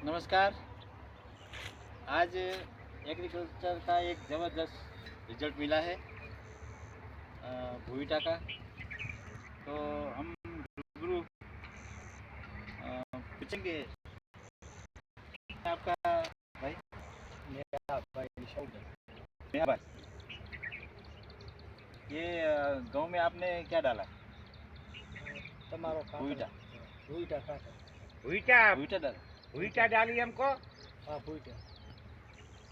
नमस्कार। आज एग्रीकल्चर का एक ज़बरदस्त रिजल्ट मिला है भुईटा का। तो हम रूबरू पूछेंगे आपका भाई। मेरा भाई मेरा भाई, ये गांव में आपने क्या डाला? તમારો भुईटा ભૂઈટા ખાતર भुईटा भुईटा डाला। भुईटा डाली हमको। હા ભૂઈટા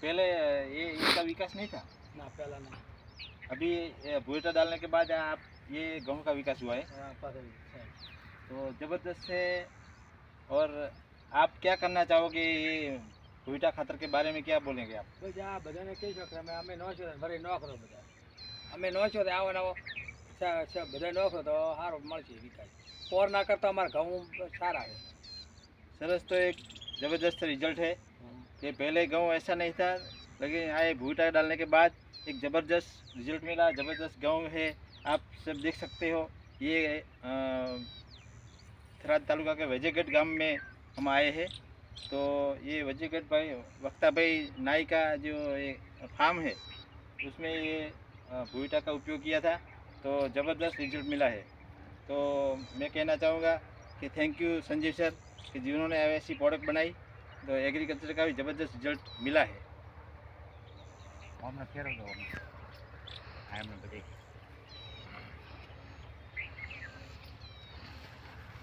पहले ये इसका विकास नहीं था। ના પહેલા નહીં अभी भुईटा डालने के बाद आप ये गेहूं का विकास हुआ है પાછળ तो ज़बरदस्त है। और आप क्या करना चाहोगे ये भुईटा खातर के बारे में, क्या बोलेंगे आप? બસ આ બધાને કહી શકો અમે નો છો ભરે નો કરો બધા અમે નો છો આવો નવો બધા નો કરો તો સારો મળશે વિકાસ પોર ના કરતા અમારા ઘઉં સારા છે सरस, तो एक ज़बरदस्त रिजल्ट है कि पहले गेहूँ ऐसा नहीं था, लेकिन आए भुट्टा डालने के बाद एक ज़बरदस्त रिजल्ट मिला। ज़बरदस्त गेहूँ है, आप सब देख सकते हो। ये थराद तालुका के वजयगढ़ गांव में हम आए हैं। तो ये वजयगढ़ भाई वक्ता भाई नाई का जो ये फार्म है उसमें ये भुट्टा का उपयोग किया था, तो ज़बरदस्त रिजल्ट मिला है। तो मैं कहना चाहूँगा कि थैंक यू संजीव सर कि जिन्होंने ऐसी प्रोडक्ट बनाई, तो एग्रीकल्चर का भी ज़बरदस्त रिजल्ट मिला है। हमने फेरो दो हमने बदे